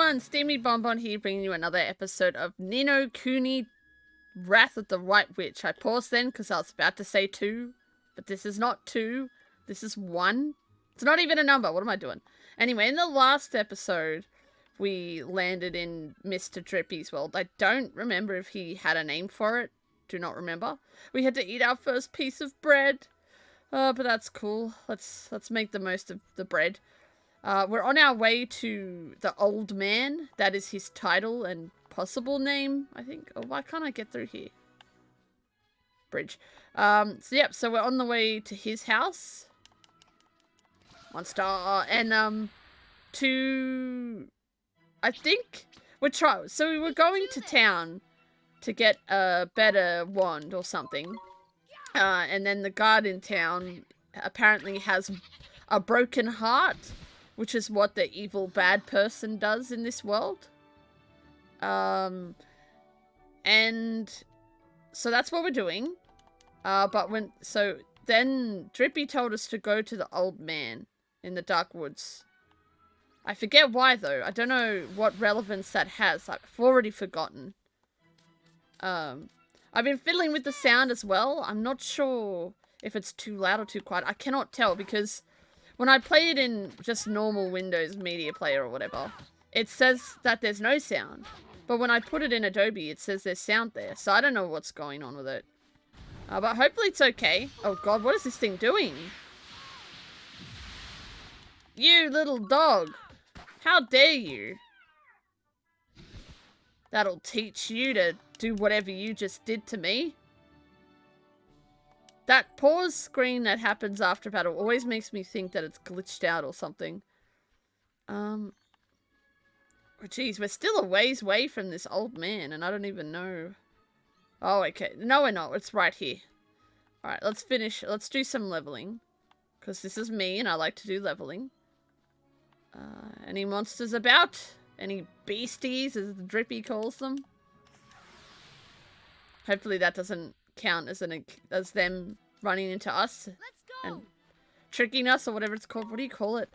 everyone, Steamy Bonbon here, bringing you another episode of Nino Kuni Wrath of the White Witch. I paused then because I was about to say 2, but this is not 2, this is 1. It's not even a number, what am I doing? Anyway, in the last episode, we landed in Mr. Drippy's world. I don't remember if he had a name for it, do not remember. We had to eat our first piece of bread, but that's cool. Let's make the most of the bread. We're on our way to the old man. That is his title and possible name, I think. Oh, why can't I get through here? Bridge. So we're on the way to his house. 1 star. And, I think we're so we were going to town to get a better wand or something. And then the guard in town apparently has a broken heart, which is what the evil bad person does in this world. And so that's what we're doing. So then Drippy told us to go to the old man in the dark woods. I forget why though. I don't know what relevance that has. I've already forgotten. I've been fiddling with the sound as well. I'm not sure if it's too loud or too quiet. I cannot tell because when I play it in just normal Windows Media Player or whatever, it says that there's no sound. But when I put it in Adobe, it says there's sound there. So I don't know what's going on with it. But hopefully it's okay. Oh god, what is this thing doing? You little dog. How dare you? That'll teach you to do whatever you just did to me. That pause screen that happens after battle always makes me think that it's glitched out or something. Oh geez, we're still a ways away from this old man and I don't even know. Oh, okay. No, we're not. It's right here. Alright, let's finish. Let's do some leveling. Because this is me and I like to do leveling. Any monsters about? Any beasties, as the Drippy calls them? Hopefully that doesn't count as them running into us and tricking us or whatever it's called. What do you call it?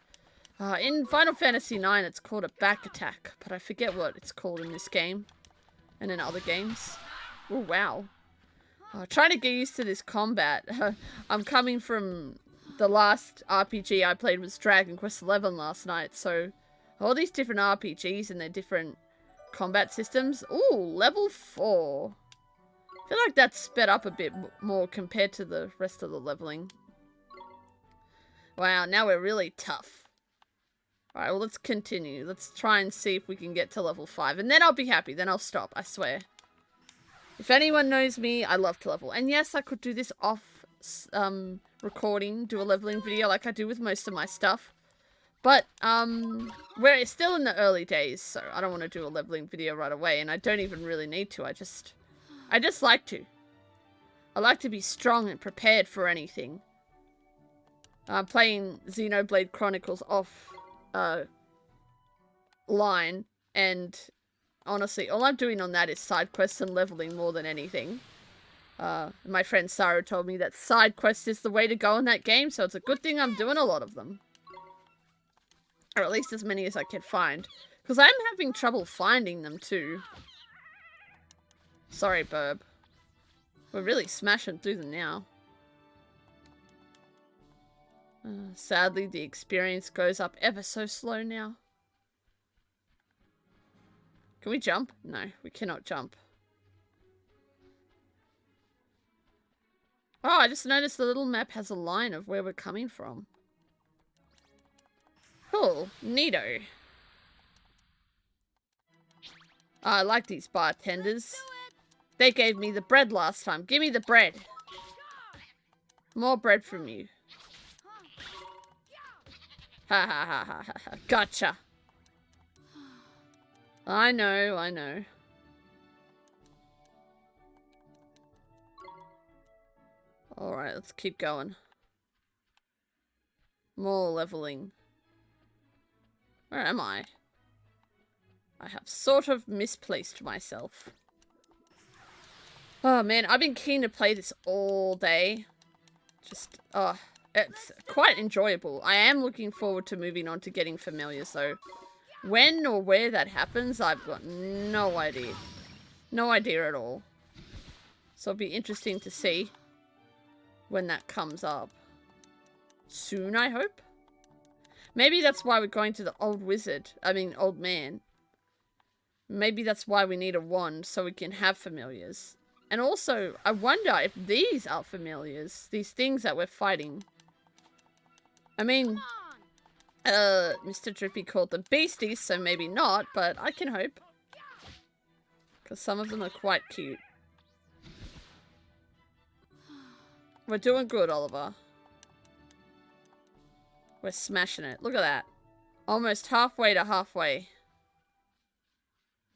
In Final Fantasy IX it's called a back attack, but I forget what it's called in this game and in other games. Oh wow. Trying to get used to this combat. I'm coming from the last RPG I played was Dragon Quest XI last night, so all these different RPGs and their different combat systems. Ooh, level 4. I feel like that's sped up a bit more compared to the rest of the leveling. Wow, now we're really tough. Alright, well let's continue. Let's try and see if we can get to level 5. And then I'll be happy. Then I'll stop, I swear. If anyone knows me, I love to level. And yes, I could do this off recording, do a leveling video like I do with most of my stuff. But, we're still in the early days, so I don't want to do a leveling video right away. And I don't even really need to. I just like to. I like to be strong and prepared for anything. I'm playing Xenoblade Chronicles off line, and honestly, all I'm doing on that is side quests and leveling more than anything. My friend Sarah told me that side quests is the way to go in that game, so it's a good thing I'm doing a lot of them. Or at least as many as I can find. Because I'm having trouble finding them too. Sorry, Burb. We're really smashing through them now. Sadly, the experience goes up ever so slow now. Can we jump? No, we cannot jump. Oh, I just noticed the little map has a line of where we're coming from. Cool. Neato. Oh, I like these bartenders. They gave me the bread last time. Give me the bread. More bread from you. Ha ha ha ha ha. Gotcha. I know, I know. Alright, let's keep going. More leveling. Where am I? I have sort of misplaced myself. Oh man, I've been keen to play this all day. Just, it's quite enjoyable. I am looking forward to moving on to getting familiar, so When or where that happens, I've got no idea. No idea at all. So it'll be interesting to see when that comes up. Soon, I hope. Maybe that's why we're going to the old wizard. I mean, old man. Maybe that's why we need a wand, so we can have familiars. And also, I wonder if these are familiars. These things that we're fighting. I mean, Mr. Drippy called them beasties, so maybe not, but I can hope. Because some of them are quite cute. We're doing good, Oliver. We're smashing it. Look at that. Almost halfway to halfway.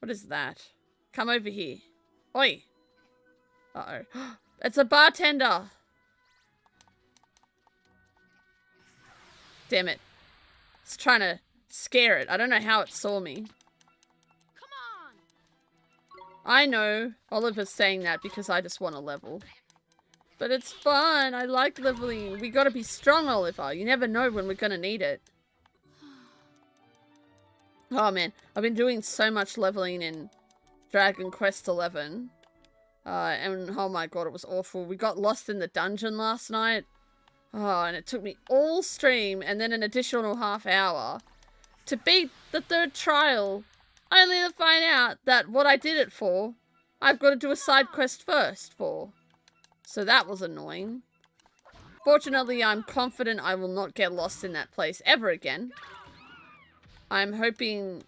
What is that? Come over here. Oi! Uh-oh. It's a bartender! Damn it. It's trying to scare it. I don't know how it saw me. Come on! I know. Oliver's saying that because I just want to level. But it's fun. I like leveling. We gotta be strong, Oliver. You never know when we're gonna need it. Oh man, I've been doing so much leveling in Dragon Quest XI. And oh my god, it was awful. We got lost in the dungeon last night. Oh, and it took me all stream and then an additional half hour to beat the 3rd trial. Only to find out that what I did it for, I've got to do a side quest first for. So that was annoying. Fortunately, I'm confident I will not get lost in that place ever again. I'm hoping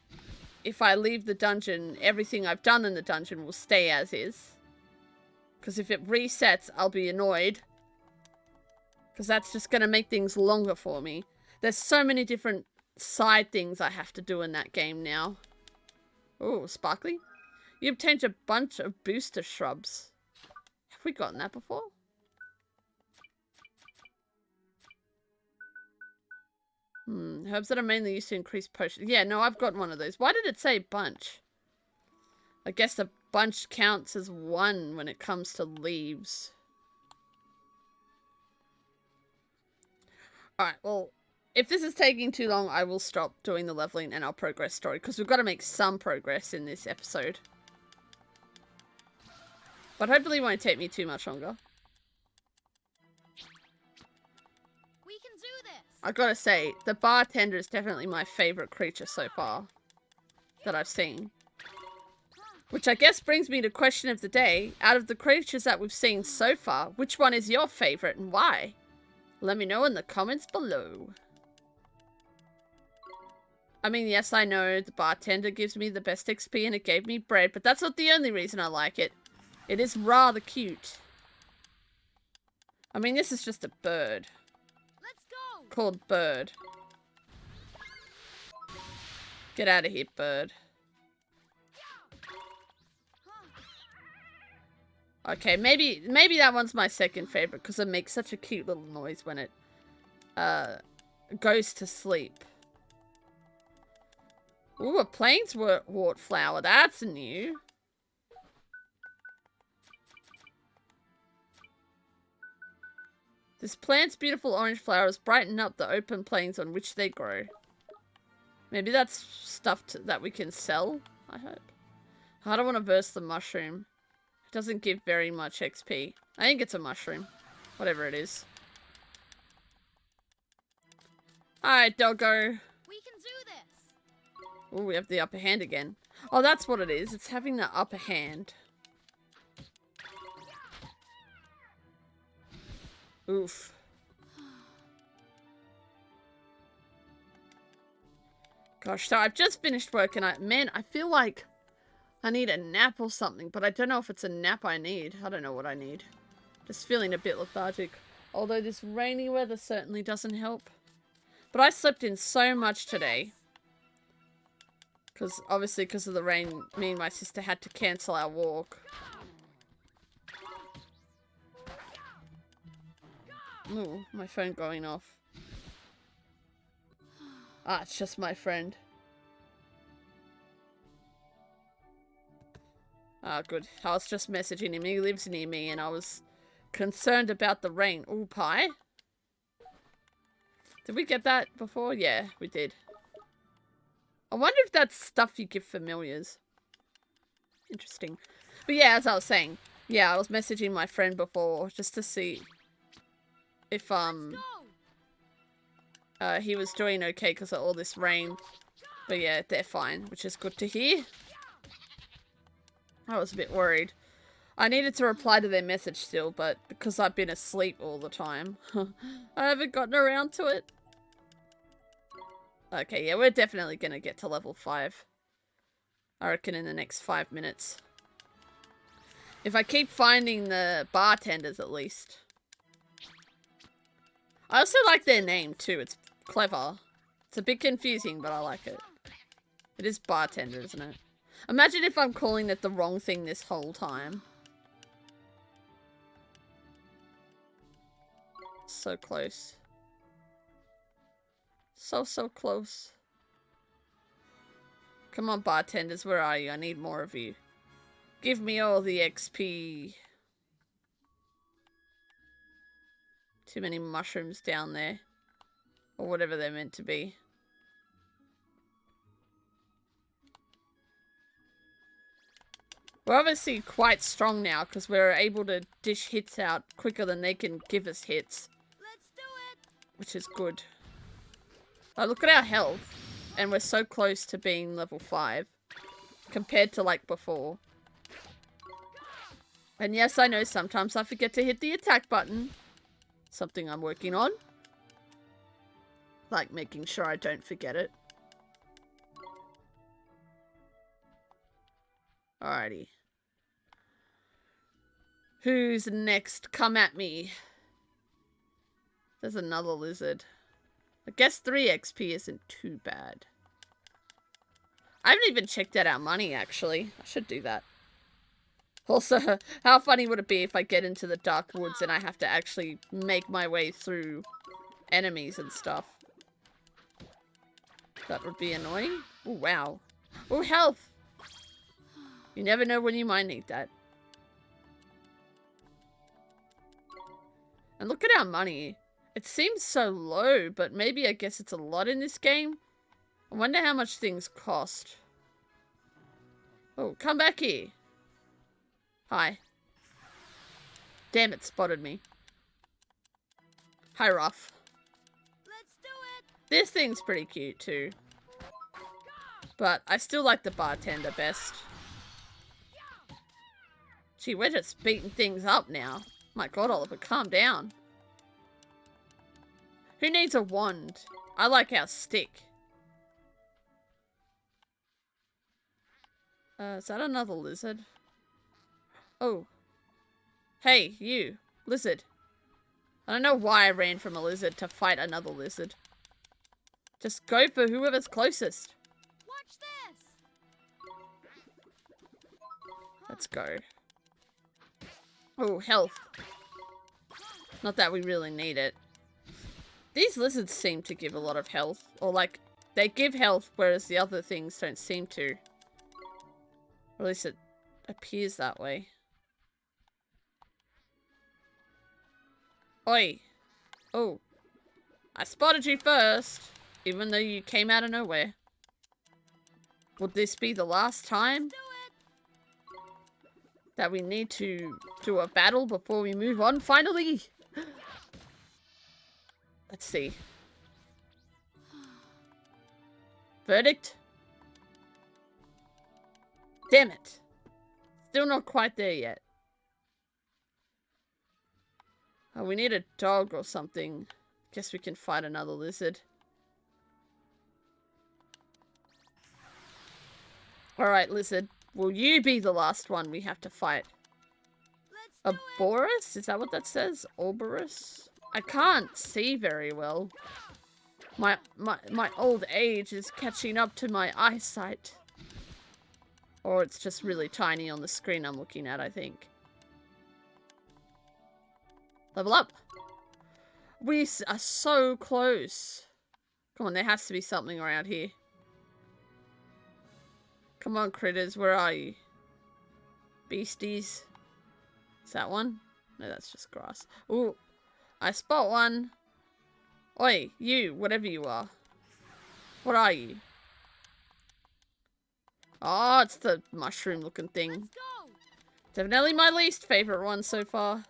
if I leave the dungeon, everything I've done in the dungeon will stay as is. Because if it resets, I'll be annoyed. Because that's just going to make things longer for me. There's so many different side things I have to do in that game now. Oh, sparkly. You obtained a bunch of booster shrubs. Have we gotten that before? Herbs that are mainly used to increase potions. Yeah, no, I've got one of those. Why did it say bunch? I guess a bunch counts as one when it comes to leaves. Alright, well, if this is taking too long, I will stop doing the leveling and I'll progress story. Because we've got to make some progress in this episode. But hopefully it won't take me too much longer. We can do this. I gotta say, the bartender is definitely my favorite creature so far that I've seen. Which I guess brings me to question of the day. Out of the creatures that we've seen so far, which one is your favorite and why? Let me know in the comments below. I mean, yes, I know the bartender gives me the best XP and it gave me bread, but that's not the only reason I like it. It is rather cute. I mean, this is just a bird. Let's go. Called Bird. Get out of here, bird. Okay, maybe that one's my second favorite because it makes such a cute little noise when it goes to sleep. Ooh, a plainswort flower. That's new. This plant's beautiful orange flowers brighten up the open plains on which they grow. Maybe that's stuff that we can sell, I hope. I don't want to verse the mushroom. It doesn't give very much XP. I think it's a mushroom. Whatever it is. Alright, doggo. We can do this. Ooh, we have the upper hand again. Oh, that's what it is. It's having the upper hand. Oof. Gosh, so I've just finished work and I feel like I need a nap or something, but I don't know if it's a nap I need. I don't know what I need. Just feeling a bit lethargic. Although this rainy weather certainly doesn't help. But I slept in so much today. Obviously because of the rain, me and my sister had to cancel our walk. Ooh, my phone going off. Ah, it's just my friend. Ah, good. I was just messaging him. He lives near me and I was concerned about the rain. Ooh, pie? Did we get that before? Yeah, we did. I wonder if that's stuff you give familiars. Interesting. But yeah, as I was saying, yeah, I was messaging my friend before just to see if he was doing okay because of all this rain. But yeah, they're fine, which is good to hear. I was a bit worried. I needed to reply to their message still, but because I've been asleep all the time, I haven't gotten around to it. Okay, yeah, we're definitely gonna get to level 5. I reckon in the next 5 minutes. If I keep finding the bartenders at least. I also like their name too, it's clever. It's a bit confusing, but I like it. It is bartender, isn't it? Imagine if I'm calling it the wrong thing this whole time. So close. So close. Come on, bartenders, where are you? I need more of you. Give me all the XP. Too many mushrooms down there. Or whatever they're meant to be. We're obviously quite strong now because we're able to dish hits out quicker than they can give us hits. Let's do it. Which is good. Oh, look at our health. And we're so close to being level 5. Compared to like before. And yes, I know sometimes I forget to hit the attack button. Something I'm working on. Like making sure I don't forget it. Alrighty. Who's next? Come at me. There's another lizard. I guess 3 XP isn't too bad. I haven't even checked out our money, actually. I should do that. Also, how funny would it be if I get into the dark woods and I have to actually make my way through enemies and stuff? That would be annoying. Oh, wow. Oh, health. You never know when you might need that. And look at our money. It seems so low, but maybe I guess it's a lot in this game. I wonder how much things cost. Oh, come back here. Hi. Damn, it spotted me. Hi, Ruff. Let's do it. This thing's pretty cute too. But I still like the bartender best. Gee, we're just beating things up now. My god, Oliver, calm down. Who needs a wand? I like our stick. Is that another lizard? Oh. Hey, you. Lizard. I don't know why I ran from a lizard to fight another lizard. Just go for whoever's closest. Watch this. Let's go. Oh, health. Not that we really need it. These lizards seem to give a lot of health. Or like, they give health, whereas the other things don't seem to. Or at least it appears that way. Oi. Oh. I spotted you first, even though you came out of nowhere. Would this be the last time that we need to do a battle before we move on? Finally! Let's see. Verdict? Damn it. Still not quite there yet. Oh, we need a dog or something. Guess we can fight another lizard. Alright, lizard. Will you be the last one we have to fight? Let's A Boris? Is that what that says? Orborus? I can't see very well. My old age is catching up to my eyesight. Or it's just really tiny on the screen I'm looking at, I think. Level up. We are so close. Come on, there has to be something around here. Come on, critters, where are you? Beasties. Is that one? No, that's just grass. Ooh, I spot one. Oi, you, whatever you are. What are you? Oh, it's the mushroom looking thing. Let's go. Definitely my least favorite one so far.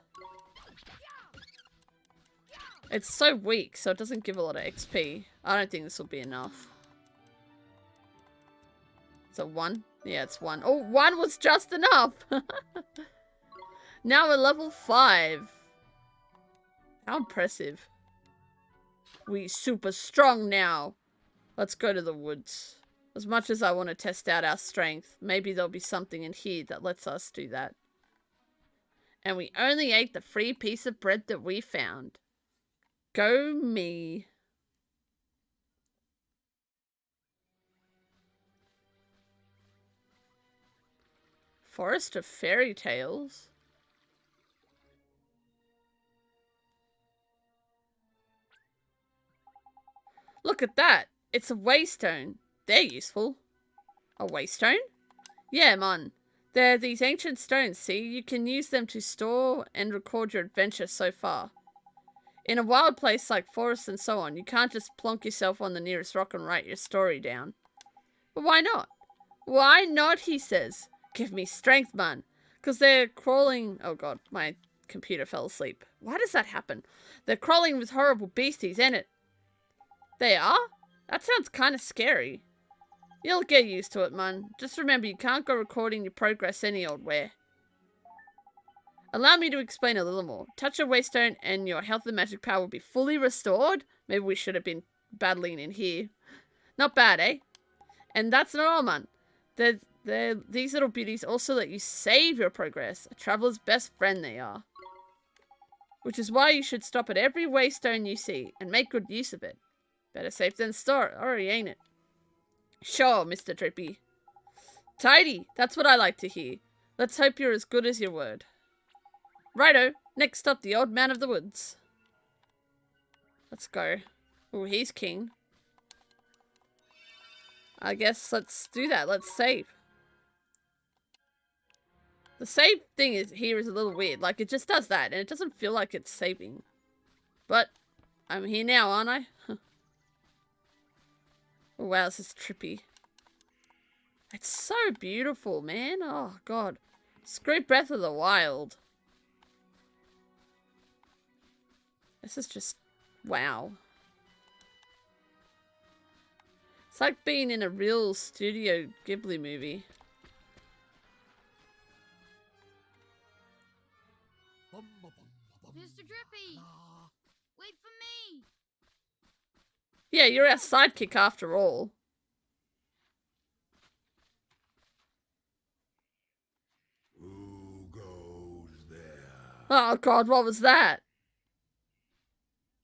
It's so weak, so it doesn't give a lot of XP. I don't think this will be enough. So 1? Yeah, it's 1. Oh, 1 was just enough! Now we're level 5. How impressive. We super strong now. Let's go to the woods. As much as I want to test out our strength, maybe there'll be something in here that lets us do that. And we only ate the free piece of bread that we found. Go me. Forest of Fairy Tales. Look at that. It's a waystone. They're useful. A waystone? Yeah, man. They're these ancient stones, see? You can use them to store and record your adventure so far. In a wild place like forests and so on, you can't just plonk yourself on the nearest rock and write your story down. But why not? Why not, he says. Give me strength, man. Because they're crawling... Oh god, my computer fell asleep. Why does that happen? They're crawling with horrible beasties, ain't it? They are? That sounds kind of scary. You'll get used to it, man. Just remember, you can't go recording your progress any old where. Allow me to explain a little more. Touch a waystone and your health and magic power will be fully restored. Maybe we should have been battling in here. Not bad, eh? And that's not all, man. These little beauties also let you save your progress. A traveler's best friend they are. Which is why you should stop at every waystone you see and make good use of it. Better safe than sorry, ain't it? Sure, Mr. Drippy. Tidy, that's what I like to hear. Let's hope you're as good as your word. Righto, next up the old man of the woods. Let's go. Oh, he's king. I guess let's do that. Let's save. The save thing here is a little weird. Like, it just does that, and it doesn't feel like it's saving. But I'm here now, aren't I? Oh, wow, this is trippy. It's so beautiful, man. Oh, God. Screw Breath of the Wild. This is just... wow. It's like being in a real Studio Ghibli movie. Mr. Drippy, wait for me. Yeah, you're our sidekick after all. Who goes there? Oh, God, what was that?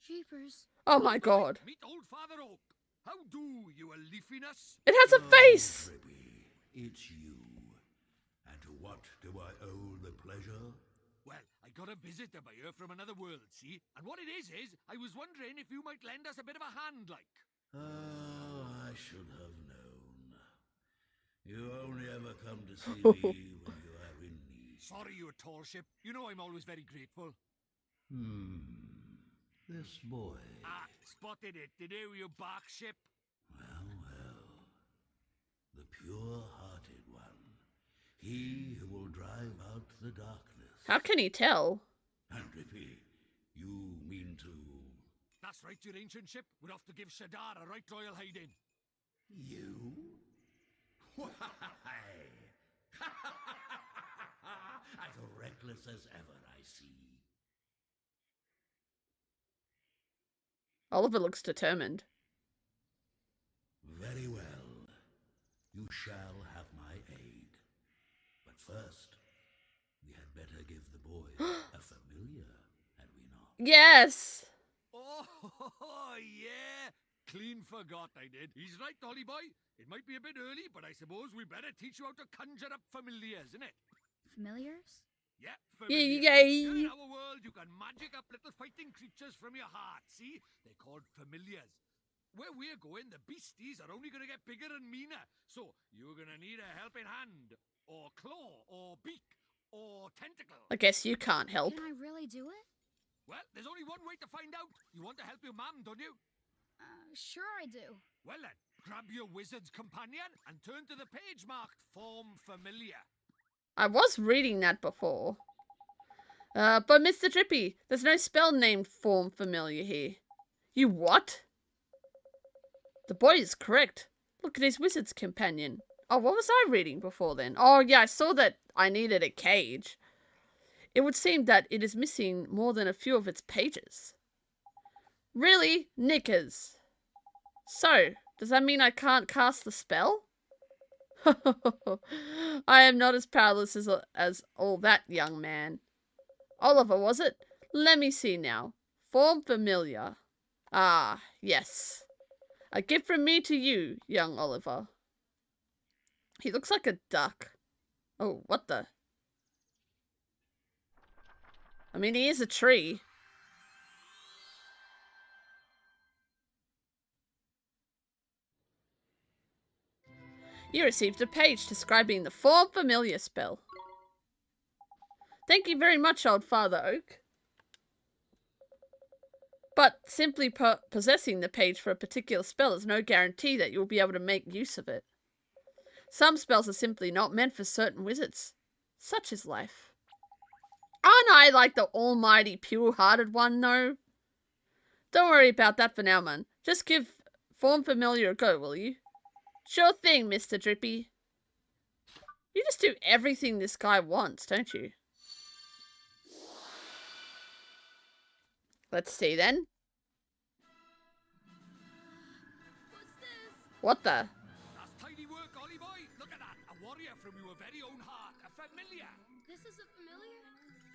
Jeepers. Oh, my God. Meet old Father Oak. How do, you a leafiness? It has a face! Drippy, it's you. And to what do I owe the pleasure? Well, I got a visitor by here from another world, see? And what it is, I was wondering if you might lend us a bit of a hand, like. Oh, I should have known. You only ever come to see me when you are in need. Sorry, you tall ship. You know I'm always very grateful. This boy. Ah, spotted it. Did you bark ship? Well. The pure-hearted one. He who will drive out the darkness. How can he tell? And Drippy, you mean to... That's right, your ancient ship. We're off to give Shadar a right royal hiding. You? Why? As reckless as ever, I see. Oliver looks determined. Very well. You shall have my aid. But first, we had better give the boy a familiar, had we not? Yes! Oh, yeah. Clean forgot I did. He's right, Dolly boy. It might be a bit early, but I suppose we better teach you how to conjure up familiars, innit? Familiars? Yeah, familiars. Yay! Here in our world, you can magic up little fighting creatures from your heart, see? They're called familiars. Where we're going, the beasties are only going to get bigger and meaner. So, you're going to need a helping hand, or claw, or beak, or tentacle. I guess you can't help. Can I really do it? Well, there's only one way to find out. You want to help your mum, don't you? Sure I do. Well then, Grab your wizard's companion and turn to the page marked Form Familiar. I was reading that before. But Mr. Drippy, there's no spell named Form Familiar here. You what? The boy is correct. Look at his wizard's companion. Oh, what was I reading before then? Oh, yeah, I saw that I needed a cage. It would seem that it is missing more than a few of its pages. Really? Knickers. So, does that mean I can't cast the spell? I am not as powerless as all that, young man. Oliver, was it? Let me see now. Form Familiar. Ah, yes. A gift from me to you, young Oliver. He looks like a duck. Oh, what the? I mean, he is a tree. You received a page describing the Form Familiar spell. Thank you very much, old Father Oak. But simply possessing the page for a particular spell is no guarantee that you'll be able to make use of it. Some spells are simply not meant for certain wizards. Such is life. Aren't I like the almighty pure-hearted one, though? Don't worry about that for now, man. Just give Form Familiar a go, will you? Sure thing, Mr. Drippy. You just do everything this guy wants, don't you? Let's see then. What's this? What the? That's tidy work, Ollie boy. Look at that. A warrior from your very own heart. A familiar. This is a familiar?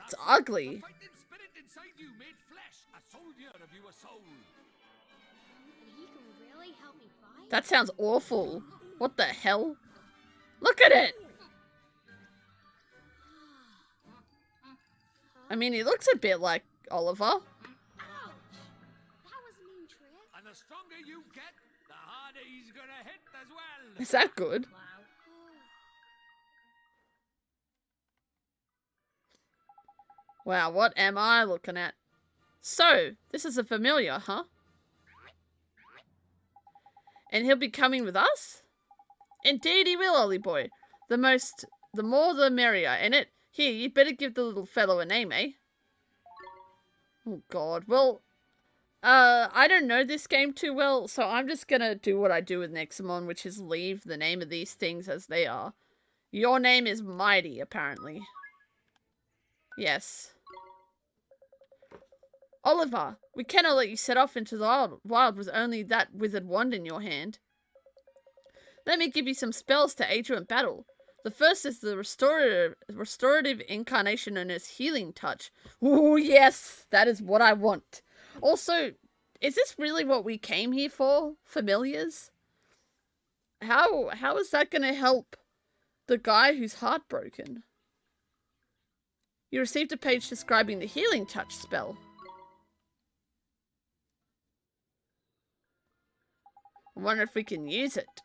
It's ugly. The fighting spirit inside you made flesh. A soldier of your soul. And he can really help me fight? That sounds awful. What the hell? Look at it! I mean, he looks a bit like Oliver. Ouch! That was a mean trick. And the stronger you get, the harder he's gonna hit as well. Is that good? Wow. Wow, what am I looking at? So, this is a familiar, huh? And he'll be coming with us? Indeed he will, Ollie boy. The more the merrier, ain't it? Here, you'd better give the little fellow a name, eh? Oh god, well, I don't know this game too well, so I'm just gonna do what I do with Nexamon, which is leave the name of these things as they are. Your name is Mighty, apparently. Yes. Oliver, we cannot let you set off into the wild with only that withered wand in your hand. Let me give you some spells to aid you in battle. The first is the restorative incarnation known as Healing Touch. Ooh, yes, that is what I want. Also, is this really what we came here for? Familiars? How is that going to help the guy who's heartbroken? You received a page describing the Healing Touch spell. I wonder if we can use it.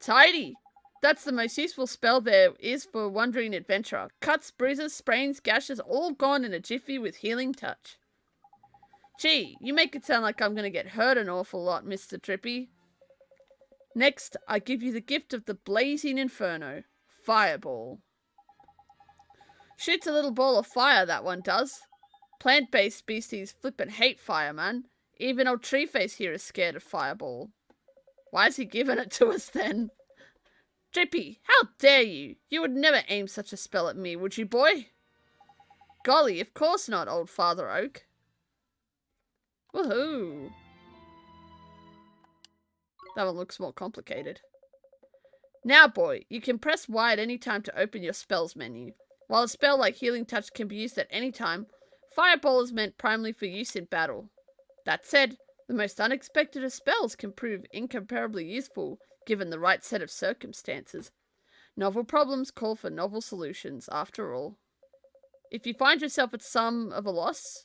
Tidy! That's the most useful spell there is for a wandering adventurer. Cuts, bruises, sprains, gashes, all gone in a jiffy with Healing Touch. Gee, you make it sound like I'm going to get hurt an awful lot, Mr. Drippy. Next, I give you the gift of the blazing Inferno. Fireball. Shoots a little ball of fire, that one does. Plant-based species flippin' hate fire, man. Even old Treeface here is scared of Fireball. Why is he giving it to us then? Drippy, how dare you? You would never aim such a spell at me, would you, boy? Golly, of course not, old Father Oak. Woohoo! That one looks more complicated. Now, boy, you can press Y at any time to open your spells menu. While a spell like Healing Touch can be used at any time, Fireball is meant primarily for use in battle. That said, the most unexpected of spells can prove incomparably useful given the right set of circumstances. Novel problems call for novel solutions, after all. If you find yourself at some of a loss,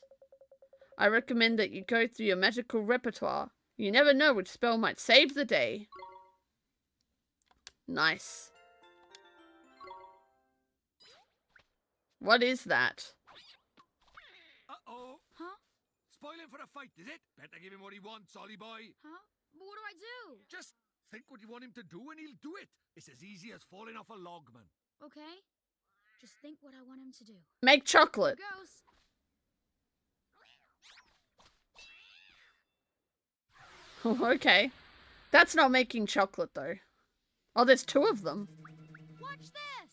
I recommend that you go through your magical repertoire. You never know which spell might save the day. Nice. What is that? Uh-oh. Huh? Spoiling for a fight, is it? Better give him what he wants, Ollie boy. Huh? But what do I do? Just think what you want him to do and he'll do it. It's as easy as falling off a log, man. Okay. Just think what I want him to do. Make chocolate. Here goes. Okay. That's not making chocolate, though. Oh, there's two of them. Watch this.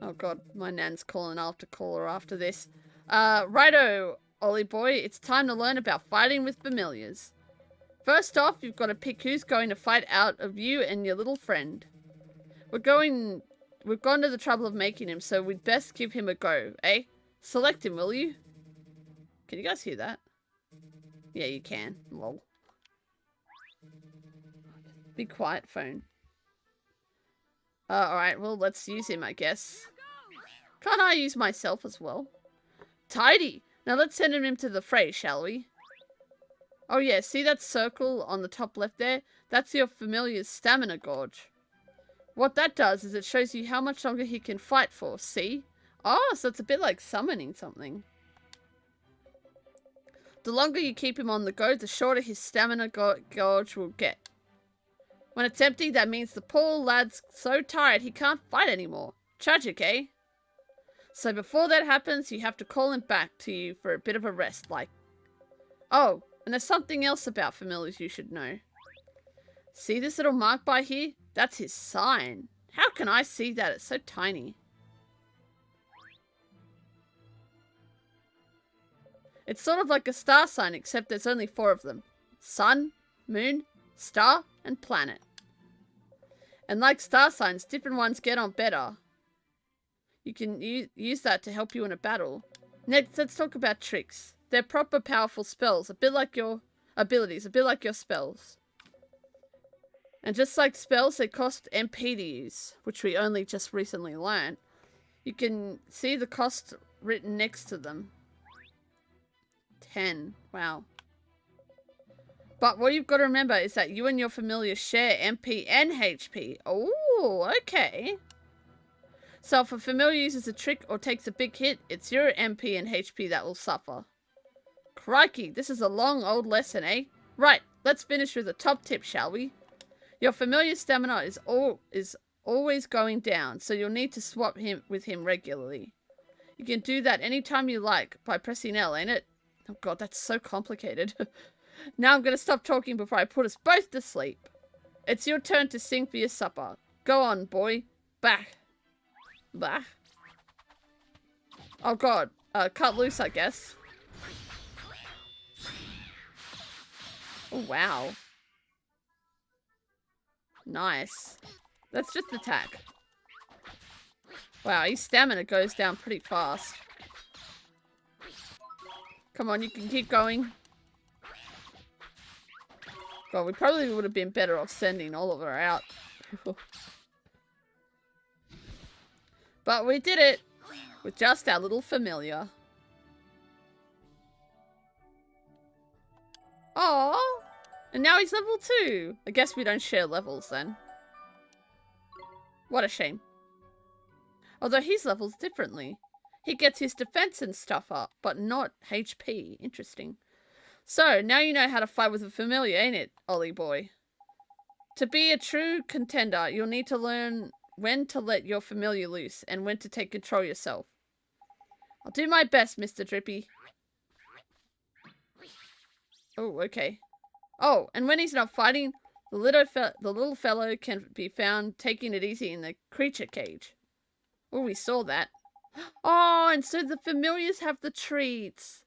Oh god, my nan's calling. I'll have to call her after this. Righto, Ollie boy. It's time to learn about fighting with familiars. First off, you've got to pick who's going to fight out of you and your little friend. We've gone to the trouble of making him, so we'd best give him a go, eh? Select him, will you? Can you guys hear that? Yeah, you can. Lol. Be quiet, phone. Alright, well, let's use him, I guess. Can't I use myself as well? Tidy! Now let's send him into the fray, shall we? Oh yeah, see that circle on the top left there? That's your familiar's stamina gauge. What that does is it shows you how much longer he can fight for, see? Oh, so it's a bit like summoning something. The longer you keep him on the go, the shorter his stamina gauge will get. When it's empty, that means the poor lad's so tired he can't fight anymore. Tragic, eh? So before that happens, you have to call him back to you for a bit of a rest, like... Oh, and there's something else about familiars you should know. See this little mark by here? That's his sign. How can I see that? It's so tiny. It's sort of like a star sign, except there's only 4 of them. Sun, moon, star, and planet. And like star signs, different ones get on better. You can use that to help you in a battle. Next, let's talk about tricks. They're proper powerful spells, a bit like your abilities, a bit like your spells. And just like spells, they cost MP to use, which we only just recently learned. You can see the cost written next to them. 10. Wow. But what you've got to remember is that you and your familiar share MP and HP. Oh, okay. So if a familiar uses a trick or takes a big hit, it's your MP and HP that will suffer. Crikey, this is a long old lesson, eh? Right, let's finish with a top tip, shall we? Your familiar stamina is always going down, so you'll need to swap with him regularly. You can do that anytime you like by pressing L, ain't it? Oh god, that's so complicated. Now I'm going to stop talking before I put us both to sleep. It's your turn to sing for your supper. Go on, boy. Bah. Bah. Oh god. Cut loose, I guess. Oh, wow. Nice. Let's just attack. Wow, his stamina goes down pretty fast. Come on, you can keep going. God, we probably would have been better off sending Oliver out. But we did it with just our little familiar. Oh, and now he's level 2. I guess we don't share levels then. What a shame. Although his levels differently. He gets his defense and stuff up, but not HP. Interesting. So, now you know how to fight with a familiar, ain't it, Ollie boy? To be a true contender, you'll need to learn when to let your familiar loose and when to take control yourself. I'll do my best, Mr. Drippy. Oh, okay. Oh, and when he's not fighting, the little fellow can be found taking it easy in the creature cage. Oh, we saw that. Oh, and so the familiars have the treats.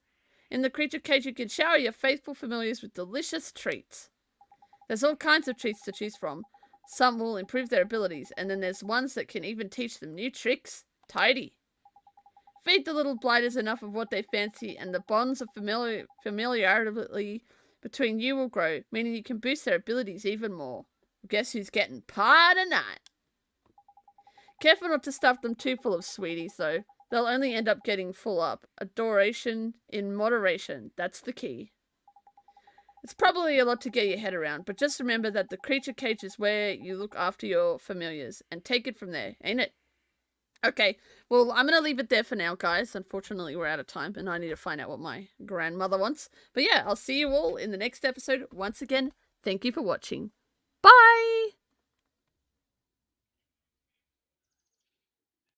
In the creature cage, you can shower your faithful familiars with delicious treats. There's all kinds of treats to choose from. Some will improve their abilities, and then there's ones that can even teach them new tricks. Tidy. Feed the little blighters enough of what they fancy, and the bonds of familiarity between you will grow, meaning you can boost their abilities even more. Guess who's getting pie tonight? Careful not to stuff them too full of sweeties, though. They'll only end up getting full up. Adoration in moderation. That's the key. It's probably a lot to get your head around, but just remember that the creature cage is where you look after your familiars, and take it from there, ain't it? Okay, well, I'm going to leave it there for now, guys. Unfortunately, we're out of time, and I need to find out what my grandmother wants. But yeah, I'll see you all in the next episode. Once again, thank you for watching. Bye!